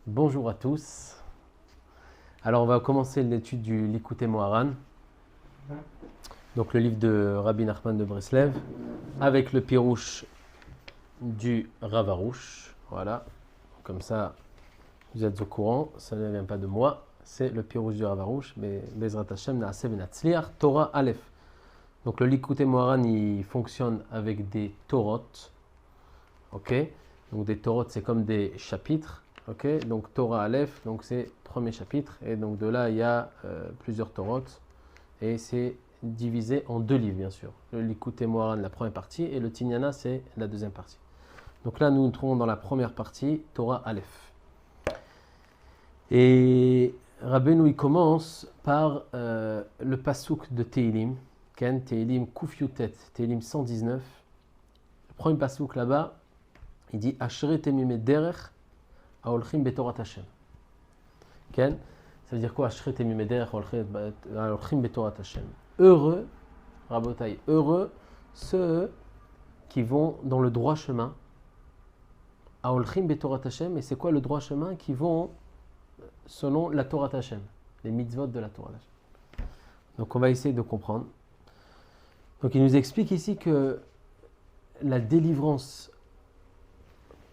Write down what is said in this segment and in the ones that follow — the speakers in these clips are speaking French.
Bonjour à tous. Alors on va commencer l'étude du Likutei Moharan, donc le livre de Rabbi Nachman de Breslev, avec le pirouche du Rav Arush. Voilà, comme ça vous êtes au courant, ça ne vient pas de moi, c'est le pirouche du Rav Arush, mais Bezrat Hashem Naaseh Benatzliach, Torah Aleph. Donc le Likutei Moharan il fonctionne avec des Torot, ok. Donc des Torot c'est comme des chapitres. Ok, donc Torah Aleph, donc c'est premier chapitre, et donc de là il y a plusieurs Torot, et c'est divisé en deux livres bien sûr. Le Likutei Moharan, la première partie, et le Tinyana, c'est la deuxième partie. Donc là nous nous trouvons dans la première partie, Torah Aleph. Et Rabbeinu il commence par le pasouk de Tehilim, Ken, Tehilim Kuf Yutet, Tehilim 119. Le premier pasouk là-bas, il dit Ashrei temimei derech Aolchim betorat Hashem. Ken, ça veut dire quoi? Ashrei temimei derech Aolchim betorat Hashem. Heureux, Rabotai, heureux ceux qui vont dans le droit chemin. Aolchim betorat Hashem, et c'est quoi le droit chemin? Qui vont selon la Torah Hashem, les mitzvot de la Torah Hashem. Donc on va essayer de comprendre. Donc il nous explique ici que la délivrance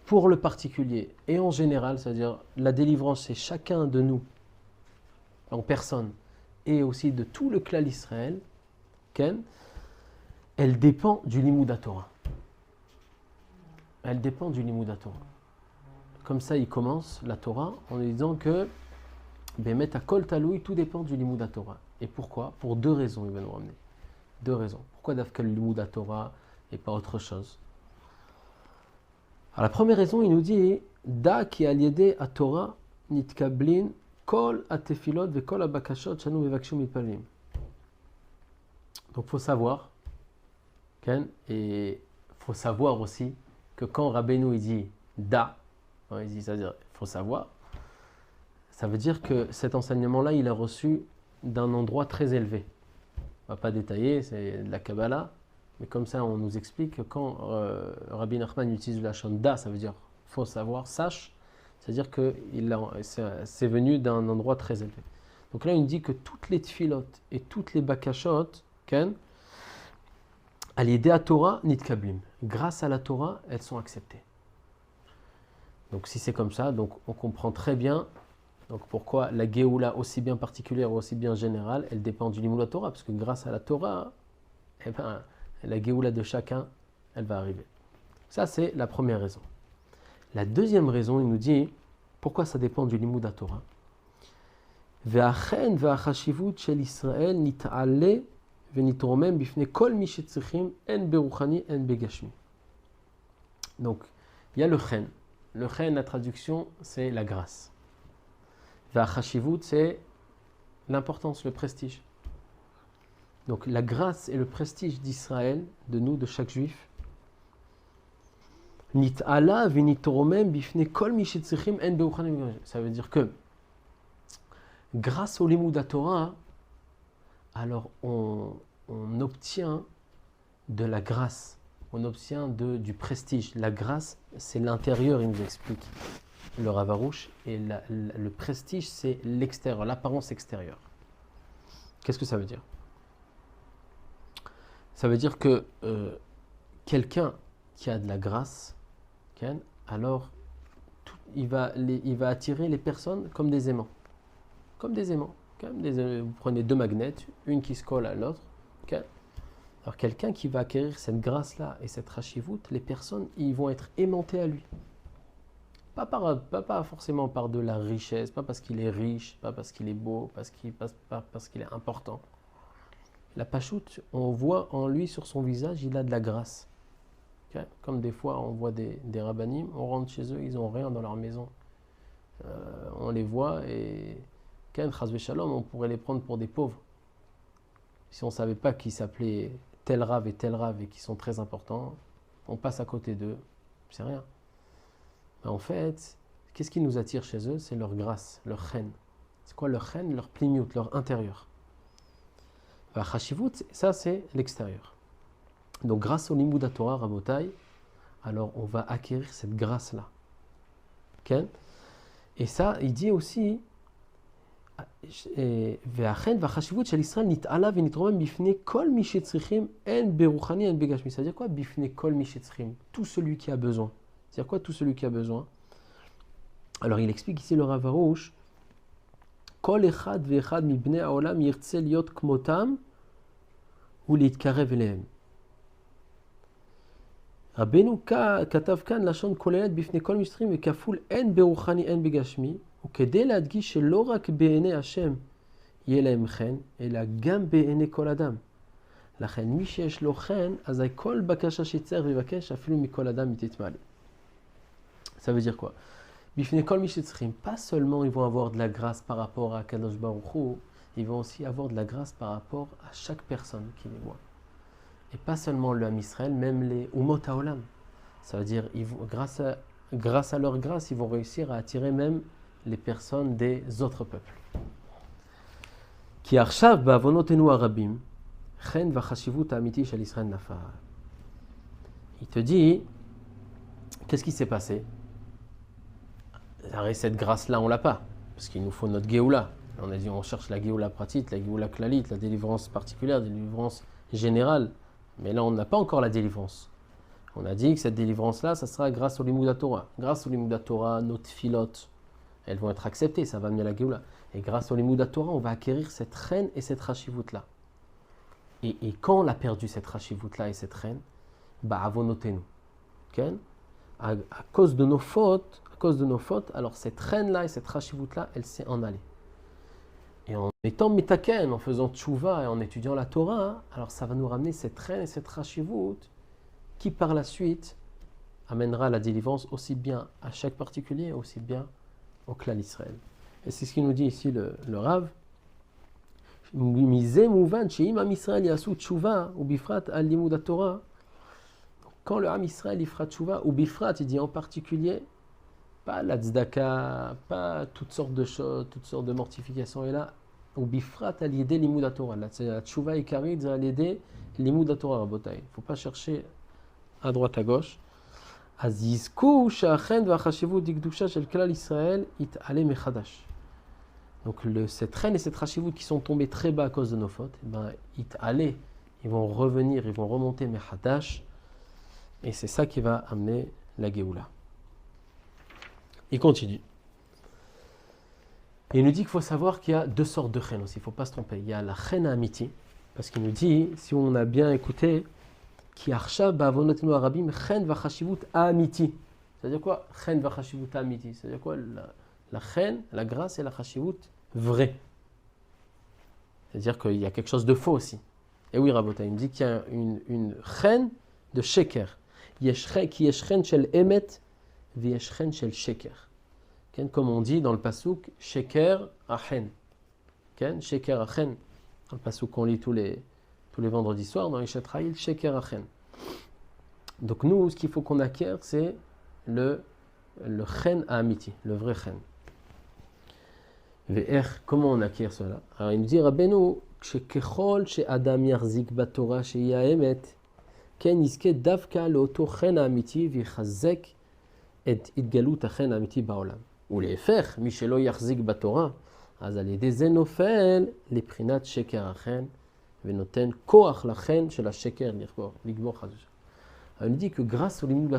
pour le particulier et en général, c'est-à-dire la délivrance c'est chacun de nous en personne et aussi de tout le clan d'Israël, elle dépend du Limud Torah. Elle dépend du Limud Torah. Comme ça, il commence la Torah en disant que Bemet Hakol Taloui, tout dépend du Limud Torah. Et pourquoi? Pour deux raisons, il va nous ramener. Deux raisons. Pourquoi d'Afka le Limud Torah et pas autre chose? Alors, la première raison, il nous dit Da ki aliede a Torah nitkablin kol atefilot ve kol abakashot shanu mevakshim mitpalim. Donc, il faut savoir, et il faut savoir aussi que quand Rabbeinu il dit Da, il dit, c'est-à-dire il faut savoir, ça veut dire que cet enseignement-là, il a reçu d'un endroit très élevé. On ne va pas détailler, c'est de la Kabbalah. Mais comme ça, on nous explique que quand Rabbi Nachman utilise la shonda, ça veut dire faut savoir, sache, c'est-à-dire que c'est venu d'un endroit très élevé. Donc là, il nous dit que toutes les tfilotes et toutes les bakashot, à l'idée à Torah, nitkablim. Grâce à la Torah, elles sont acceptées. Donc si c'est comme ça, donc on comprend très bien donc pourquoi la Géoula, aussi bien particulière ou aussi bien générale, elle dépend du Limud Torah, parce que grâce à la Torah, eh ben, la Géoula de chacun, elle va arriver. Ça, c'est la première raison. La deuxième raison, il nous dit, pourquoi ça dépend du Limud Torah? Ve'achen ve'achashivut shel Israël nit'ale ve'nitromem bifnei kol mi shetzrichim en beruchani en begashmi. Donc, il y a le chen. Le chen, la traduction, c'est la grâce. Ve'achashivut, c'est l'importance, le prestige. Donc la grâce et le prestige d'Israël, de nous, de chaque juif, nit'ala v'nitromem bifnei kol mi shetzrichim en beruchani en begashmi. Ça veut dire que grâce au Limud Torah, alors on obtient de la grâce, on obtient du prestige. La grâce, c'est l'intérieur, il nous explique le Rav Arush, et le prestige, c'est l'extérieur, l'apparence extérieure. Qu'est-ce que ça veut dire? Ça veut dire que quelqu'un qui a de la grâce, alors il va attirer les personnes comme des aimants. Comme des aimants. Vous prenez deux magnets, une qui se colle à l'autre. Alors quelqu'un qui va acquérir cette grâce-là et cette rachivut, les personnes, ils vont être aimantées à lui. Pas forcément par de la richesse, pas parce qu'il est riche, pas parce qu'il est beau, pas parce qu'il est important. La pachoute, on voit en lui, sur son visage, il a de la grâce. Comme des fois, on voit des rabbanim, on rentre chez eux, ils n'ont rien dans leur maison. On les voit et on pourrait les prendre pour des pauvres. Si on ne savait pas qu'ils s'appelaient tel rave et qui sont très importants, on passe à côté d'eux, c'est rien. Mais en fait, qu'est-ce qui nous attire chez eux? C'est leur grâce, leur chen. C'est quoi leur chen? Leur plimut, leur intérieur. La chashivut, ça c'est l'extérieur. Donc grâce au Limud Torah, Rabotai, alors on va acquérir cette grâce-là. Okay? Et ça, il dit aussi, והאכן והחשיבות של ישראל נתעלה ונתרומם בפני כל מי שצריכים, הן ברוחני הן בגשמי. C'est-à-dire quoi? בפני כל מי שצריכים. Tout celui qui a besoin. C'est-à-dire quoi? Tout celui qui a besoin. Alors il explique ici le Rav Arush, כל אחד ואחד מבני העולם ירצה להיות כמותם ולהתקרב אליהם. רבנו כתב כאן לשון כוללת בפני כל משתרים וכפול הן ברוחני הן בגשמי, וכדי להדגיש שלא רק בעיני השם יהיה להם חן, אלא גם בעיני כל אדם. לכן מי שיש לו חן, אז כל בקשה שצריך לבקש, אפילו מכל אדם היא תתמלא. Ça veut dire quoi? בפני כל מי שצריכים, pas seulement ils vont avoir de la grâce par rapport à Kadosh Baruch Hu, ils vont aussi avoir de la grâce par rapport à chaque personne qui les voit. Et pas seulement le Ham Israël, même les Umot HaOlam. Ça veut dire, grâce à leur grâce, ils vont réussir à attirer même les personnes des autres peuples. כי עכשיו בעוונותינו הרבים, חן והחשיבות האמיתי של ישראל נפל. Il te dit, qu'est-ce qui s'est passé? Cette grâce-là, on ne l'a pas, parce qu'il nous faut notre Géoula. On a dit, on cherche la Géoula pratique, la Géoula klalite, la délivrance particulière, la délivrance générale. Mais là, on n'a pas encore la délivrance. On a dit que cette délivrance-là, ça sera grâce au Limud Torah. Grâce au Limud Torah, nos tfilotes, elles vont être acceptées, ça va amener la Géoula. Et grâce au Limud Torah, on va acquérir cette reine et cette rachivut-là. Et quand on a perdu cette rachivut-là et cette reine, bah, avonotenu. Okay? À cause de nos fautes, alors cette reine-là et cette rachivut-là, elle s'est en allée. Et en étant mitaken, en faisant tchouva et en étudiant la Torah, alors ça va nous ramener cette reine et cette rachivut qui par la suite amènera la délivrance aussi bien à chaque particulier, aussi bien au clan Israël. Et c'est ce qu'il nous dit ici le Rav. Quand le Ham Israël il fera tchouva, ou bifrat, il dit en particulier, pas la tzedaka, pas toutes sortes de choses, toutes sortes de mortifications. Et là, ou bifrat à l'idée limud Torah. La tchouva ikarit, c'est à l'idée limud Torah, rabotai. Il ne faut pas chercher à droite à gauche. אז יזכו שהחן והחשיבות דקדושה של כלל ישראל יתעלה מחדש. Donc cette reine et cette rachivut qui sont tombés très bas à cause de nos fautes, ils vont revenir, ils vont remonter mechadash, et c'est ça qui va amener la Géoula. Il continue. Et il nous dit qu'il faut savoir qu'il y a deux sortes de reines aussi, il ne faut pas se tromper. Il y a la reine amiti, parce qu'il nous dit, si on a bien écouté, qui archa ba'avonotenu harabim chen v'chashivut amiti. C'est-à-dire quoi? Chen v'chashivut amiti. C'est-à-dire quoi? La chen, la grâce et la chashivut vraie. C'est-à-dire qu'il y a quelque chose de faux aussi. Et oui, Rabota, il me dit qu'il y a une chen de sheker. Qui est chen shel emet v'yesh chen shel sheker. Comme on dit dans le pasuk, sheker achen. Sheker achen. Dans le pasuk qu'on lit tous les vendredis soirs dans Ishat Ha'il, Sheker Achen. Donc nous, ce qu'il faut qu'on acquiert, c'est le Chen Amiti, le vrai Chen. Comment on acquiert cela? Alors il nous dit, Rabbeinu, שככל שאדם יחזיק בתורה שהיא האמת, כן יזכה דווקא לאותו חן האמיתי ויחזק את התגלות החן האמיתי בעולם. ולהפך, מי שלא יחזיק בתורה, אז על ידי זה נופל לבחינת שקר החן, ונותן כוח לחן של השקר לגבור חדש. On dit que grâce au limud de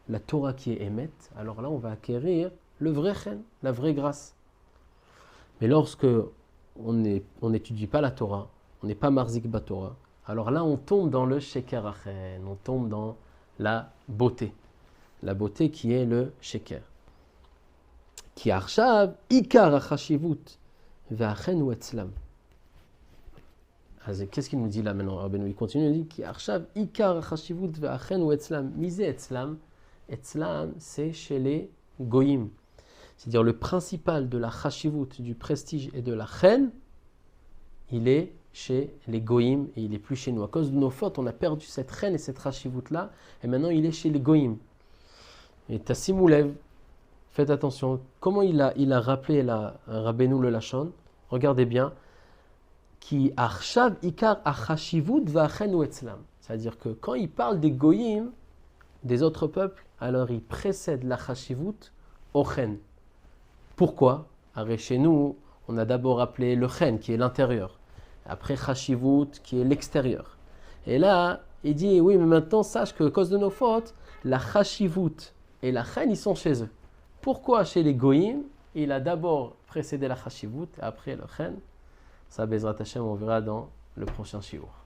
la Torah qui est émet, alors là on va acquérir le vrai chen, la vraie grâce. Mais lorsque on n'étudie pas la Torah, on n'est pas marzik batorah, alors là on tombe dans le sheker achen, on tombe dans la beauté qui est le sheker. Ki arshav ikar achashivut ve'achen hu etzlam. Qu'est-ce qu'il nous dit là maintenant? Il continue, il dit Ki arshav ikar achashivut ve'achen hu etzlam. Misé etzlam, etzlam c'est chez les goyim. C'est-à-dire le principal de la chashivut, du prestige et de la chen, il est chez les goyim et il n'est plus chez nous. À cause de nos fautes, on a perdu cette chen et cette chashivut-là, et maintenant il est chez les goyim. Et Tassimoulev, faites attention, comment il a rappelé Rabbeinu le Lachon, regardez bien, Ki arshav ikar achashivut va'achen hu etzlam. C'est-à-dire que quand il parle des goyim, des autres peuples, alors il précède la chashivut au chen. Pourquoi? Alors, chez nous, on a d'abord appelé le chen, qui est l'intérieur. Après, chashivut, qui est l'extérieur. Et là, il dit, oui, mais maintenant, sache que à cause de nos fautes, la chashivut et la chen, ils sont chez eux. Pourquoi chez les goïms, il a d'abord précédé la chashivut et après le chen? Ça, Bezrat Hashem, on verra dans le prochain shiur.